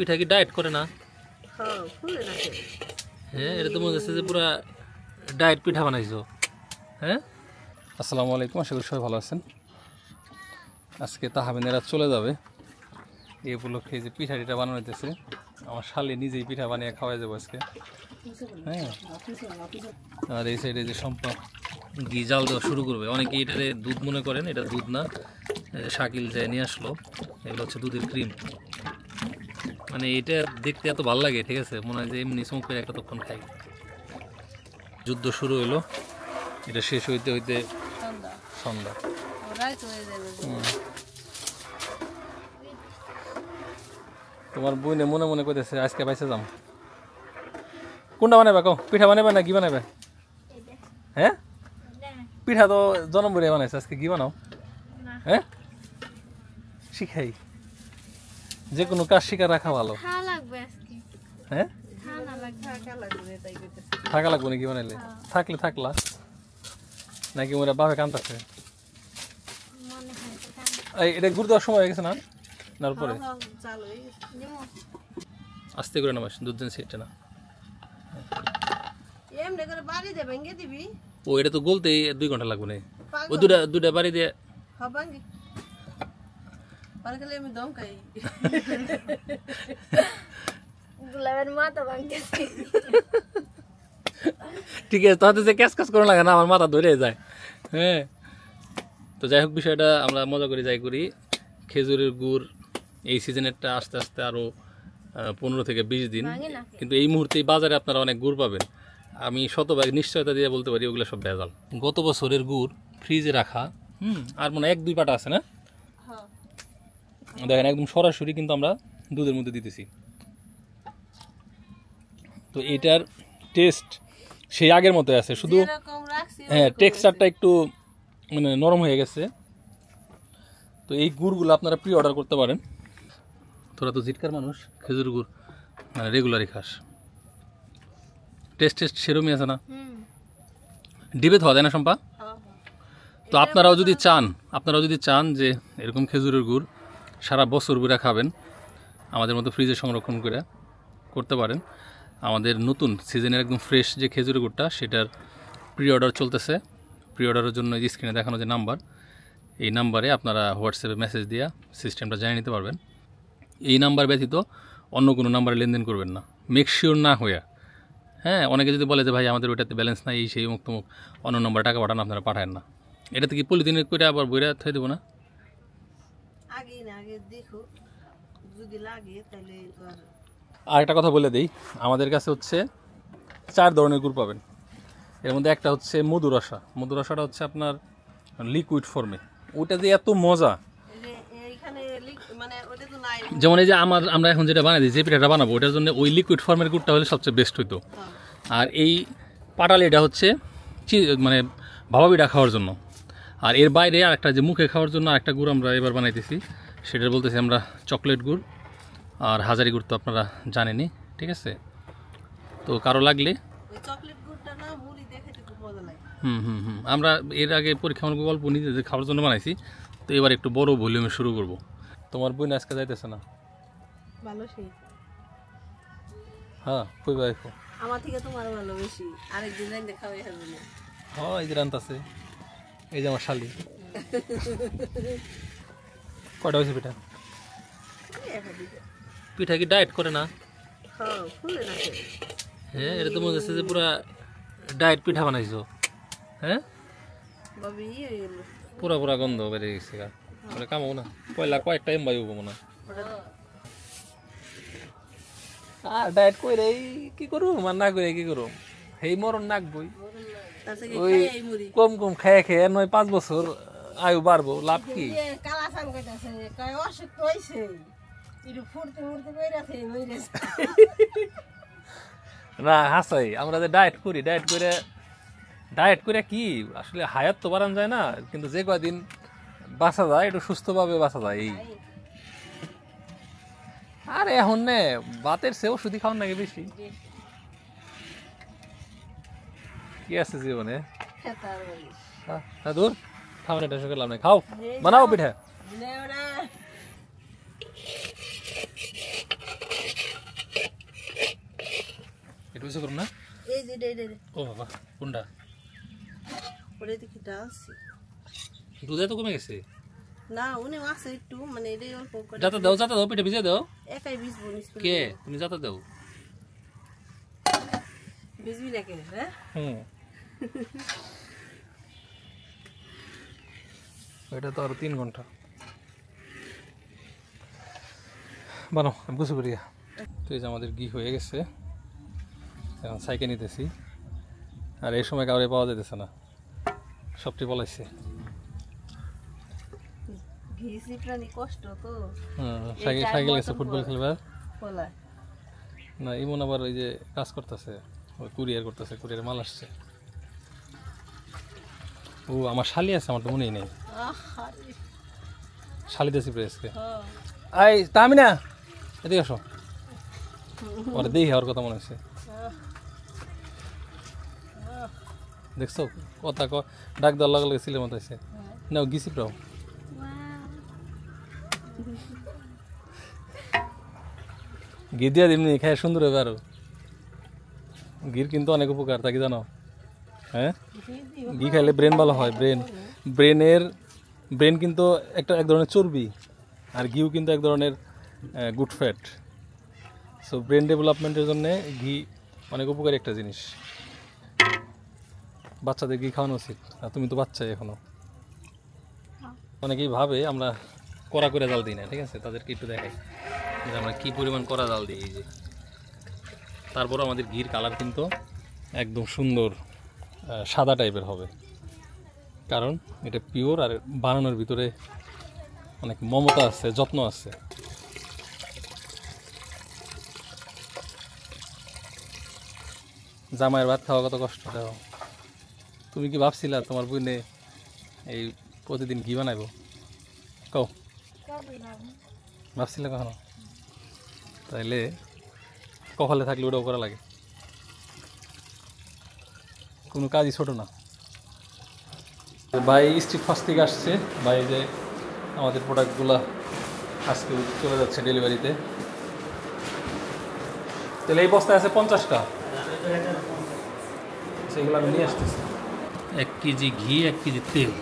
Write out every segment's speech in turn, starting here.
পিঠা কি ডায়েট করে না? হ্যাঁ ফুলে না হ্যাঁ, এটা তো মনে হচ্ছে যে পুরা ডায়েট পিঠা বানাইছো। হ্যাঁ, আসসালামু আলাইকুম, আশা করি সবাই ভালো আছেন। আজকে তাহাবিনেরা চলে যাবে, এই উপলক্ষে যে পিঠা টিঠা বানানো হইতেছে। আমার শালি নিজেই পিঠা বানিয়ে খাওয়াই যাবো আজকে। হ্যাঁ, আর এই সাইডে যে সম্পা ঘি জাল দেওয়া শুরু করবে। অনেকে এটারে দুধ মনে করেন, এটা দুধ না। শাকিল যায় নিয়ে আসলো, এগুলো হচ্ছে দুধের ক্রিম। মানে এটা দেখতে এত ভালো লাগে, ঠিক আছে, মনে হয় যে এমনি স্মোক করে একটা তখন খাই। যুদ্ধ শুরু হইলো, এটা শেষ হইতে হইতে সন্ধ্যা। তোমার বইনে মনে মনে করতেছে আজকে পাইছে যাম। কোনটা বানাবে কও? পিঠা বানাবে না ঘি বানাবে? হ্যাঁ, পিঠা তো জন্ম করে বানাইছে, আজকে ঘি বানাও। হ্যাঁ, শিখাই, যে কোনো কাজ শিখা রাখা ভালো। হ্যাঁ, থাকা লাগবো নাকি বানাইলে? থাকলে থাকলা নাকি ওরা বাপে কান্তাছে? এটা গুড় দেওয়ার সময় হয়ে গেছে না? নার পরে আস্তে করে নামাস, দুধ দিন সেটা না। ও এটা তো গলতে 2 ঘন্টা লাগবে না। ও দুটা বাড়ি দিয়ে ঠিক আছে, তাহলে যে ক্যাশ করা লাগে না, আমার মাথা ধরে যায়। হ্যাঁ, তো যাই হোক, বিষয়টা আমরা মজা করে যাই করি। খেজুরের গুড় এই সিজনেরটা আস্তে আস্তে আরও 15 থেকে 20 দিন, কিন্তু এই মুহূর্তেই বাজারে আপনারা অনেক গুড় পাবেন। আমি শতভাগ নিশ্চয়তা দিয়ে বলতে পারি ওগুলো সব ভেজাল। গত বছরের গুড় ফ্রিজে রাখা, আর মনে হয় 1-2 পাটা আছে না? দেখেন একদম সরাসরি কিন্তু আমরা দুধের মধ্যে দিতেছি। তো এটার টেস্ট সেই আগের মতো আছে, শুধু হ্যাঁ টেক্সচারটা একটু মানে নরম হয়ে গেছে। তো এই গুড়গুলো আপনারা প্রি অর্ডার করতে পারেন। তোরা তো জিটকার মানুষ, খেজুর গুড় মানে রেগুলারই খাস, টেস্ট সেরমই আছে না? ডিবে ধোয়া যায় না সম্পা? তো আপনারাও যদি চান যে এরকম খেজুরের গুড় সারা বছর গুঁড়া খাবেন, আমাদের মতো ফ্রিজে সংরক্ষণ করে করতে পারেন। আমাদের নতুন সিজনের একদম ফ্রেশ যে খেজুরের গুড়টা, সেটার প্রি অর্ডার চলতেছে। প্রি অর্ডারের জন্য এই স্ক্রিনে দেখানো যে নাম্বার, এই নাম্বারে আপনারা হোয়াটসঅ্যাপে মেসেজ দিয়ে সিস্টেমটা জানিয়ে নিতে পারবেন। এই নাম্বার ব্যতীত অন্য কোনো নাম্বারে লেনদেন করবেন না, মেক শিওর না হয়ে। হ্যাঁ, অনেকে যদি বলে যে ভাই আমাদের ওইটাতে ব্যালেন্স নাই, এই সেই মুক্ত অন্য নম্বরে টাকা পাঠান, আপনারা পাঠায়েন না। এটাতে কি পলিথিনের করে আবার বইরা থয়ে দেবো না? আর একটা কথা বলে দিই, আমাদের কাছে হচ্ছে 4 ধরনের গুড় পাবেন। এর মধ্যে একটা হচ্ছে মধুরসা। মধুরসাটা হচ্ছে আপনার লিকুইড ফর্মে, ওটা যে এত মজা। যেমন এই যে আমরা এখন যেটা বানাই দিই, যে পিঠাটা বানাবো, ওটার জন্য ওই লিকুইড ফর্মের গুড়টা হলে সবচেয়ে বেস্ট হইতো। আর এই পাটালিটা হচ্ছে মানে ভাপা পিঠা খাওয়ার জন্য। আর এর বাইরে আর একটা যে মুখে খাওয়ার জন্য আরেকটা গুড় আমরা এবার বানাইতেছি, সেটা বলতেছি আমরা চকলেট গুড়। আর হাজারি গুড় তো আপনারা জানেনই, ঠিক আছে। তো কারো লাগলে আমরা এর আগে পরীক্ষামূলক গল্প নিজেদের খাওয়ার জন্য বানাইছি, তো এবার একটু বড় ভলিউমে শুরু করব। তোমার বোন আজকে যাইতেছে না? ভালো সেই। হ্যাঁ, কই বাইকো আমার থেকে তোমার ভালো বেশি, আরেকদিন রাইন্দে খাওয়াই হবে না। হ্যাঁ, এই যে রান্তাছে, এই যে আমার শালি। কয়টা হয়েছে পিঠা? পিঠা কি ডায়েট করে না? হ্যাঁ ফুলে না। হ্যাঁ, এটা তো মনে হচ্ছে যে পুরা ডায়েট পিঠা বানাইছো। হ্যাঁ, পুরা পুরা গন্ধ বেড়ে গেছে, কামাবো না। পয়লা কয়েকটা এমবাই হবো মনে হয়। আর ডায়েট করে কি করুম, আর না করে কি করুম, সেই মরণ নাকবই। ওই কম কম খেয়ে খেয়ে 9-5 বছর আয়ু বাড়বো, লাভ কি? না হাসাই, আমরা যে ডায়েট করে কি আসলে হায়াত তো বাড়ানো যায় না, কিন্তু যে কয়দিন বাঁচা যায় একটু সুস্থভাবে বাঁচা যায় এই। আর এখন নে ভাতের চেয়েও ওষুধি খাওয়ার নাকি বেশি কি আছে জীবনে? দূর খাওয়া এটা করলাম না, খাও বানাও পিঠা। একটু বেশি করুন না। এই যে ডে ও বাবা কোনটা? ওরে দেখি ডালছি দুধ তো কমে গেছে। না উনি আছে একটু মানে এটাই অল্প করে যাতে দাও পেটে ভিজে দাও। একাই ভিজবো নিস কে তুমি যাতে দাও। ভিজবি না কেন হ্যাঁ হুম এটা তো আরো 3 ঘন্টা বানো আমি বুঝতে পারি। তো এই যে আমাদের ঘি হয়ে গেছে, এখন সাইকেল নিতেছি। আর এই সময় কাউরে পাওয়া যেতেছে না, সবটি বলাইছে। ঘিসি প্রাণী কষ্ট তো সাইকেল গেছে ফুটবল খেলবার। বলায় না ইমন আবার ওই যে কাজ করতেছে, ওই কুরিয়ার করতেছে, কুরিয়ার মাল আসছে। ও আমার শালি আছে, আমার তো মনেই নেই। শালি দেশি প্রেসকে আই তা আমি না এদিকে আসো, ওরা দেখি হওয়ার কথা মনে হচ্ছে। দেখছো কথা ডাক দেওয়ার লাগে লাগে সিলের মতো আছে না গিসি প্রাও। ঘি দিয়া দিমনি খায় সুন্দর হবে আরো। ঘির কিন্তু অনেক উপকার তা কি জানো? হ্যাঁ ঘি খাইলে ব্রেন ভালো হয়। ব্রেন কিন্তু এক ধরনের চর্বি, আর ঘিও কিন্তু এক ধরনের গুড ফ্যাট। সো ব্রেন ডেভেলপমেন্টের জন্য ঘি অনেক উপকারী একটা জিনিস। বাচ্চাদের ঘি খাওয়ানো উচিত। আর তুমি তো বাচ্চাই এখনো। অনেকেই ভাবে আমরা কড়া করে জাল দিই না, ঠিক আছে? তাদেরকে একটু দেখাই যে আমরা কী পরিমাণ কড়া জাল দিই। এই যে তারপরও আমাদের ঘির কালার কিন্তু একদম সুন্দর সাদা টাইপের হবে, কারণ এটা পিওর আর বানানোর ভিতরে অনেক মমতা আছে, যত্ন আছে। জামাইয়ের ভাত খাওয়া কত কষ্ট। দেখো তুমি কি ভাবছিলা তোমার বোনে এই প্রতিদিন ঘি বানাইব? কও ভাবছিলে কখনো? তাইলে কপালে থাকলে ওটাও করা লাগে, কোনো কাজই ছোট না। ভাই স্ট্রিট ফাস্ট থেকে আসছে, ভাই যে আমাদের প্রোডাক্টগুলো আজকে চলে যাচ্ছে ডেলিভারিতে। তাহলে এই বস্তায় আছে 50টা, সেগুলো আমি নিয়ে আসতেছি। 1 কেজি ঘি 1 কেজি তেল।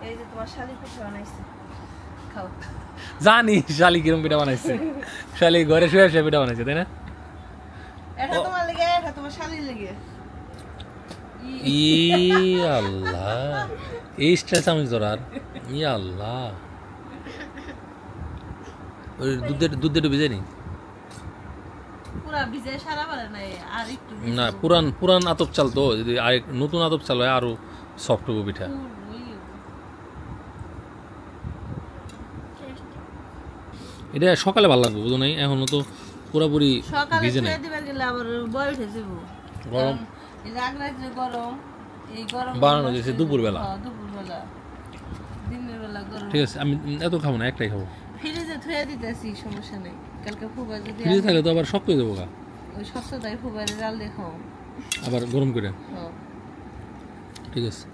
এই যে তোমার শালি পিঠা বানাইছে খাও। জানি শালি কিরম পিঠা বানাইছে, শালি ঘরে শুয়ে শুয়ে পিঠা বানাইছে, তাই না? এটা তোমার লেগে, এটা তোমার শালির লেগে। ই আল্লাহ, এই স্ট্রেস আমি ধরার। ই আল্লাহ, ওই দুধে ভিজে নি পুরা ভিজে সারা পারে না, আর একটু না। পুরান আতপ চাল তো, যদি আর নতুন আতপ চাল হয় আরো সফট হবে পিঠা। এটা সকালে ভালো লাগবে, বুঝো নাই? এখনো তো পুরোপুরি ভিজে নাই। গরম বানানো যেছে দুপুরবেলা। ঠিক আছে, আমি এত খাবো না, একটাই খাবো। ফ্রিজে থুয়ে দিতেছি, সমস্যা নেই। কালকে ফুবা যদি ফ্রিজে থাকলে তো আবার শক্ত হয়ে যাবো গা। ওই সস্তায় ফুবারে জাল দিয়ে খাও আবার গরম করে। হ্যাঁ ঠিক আছে।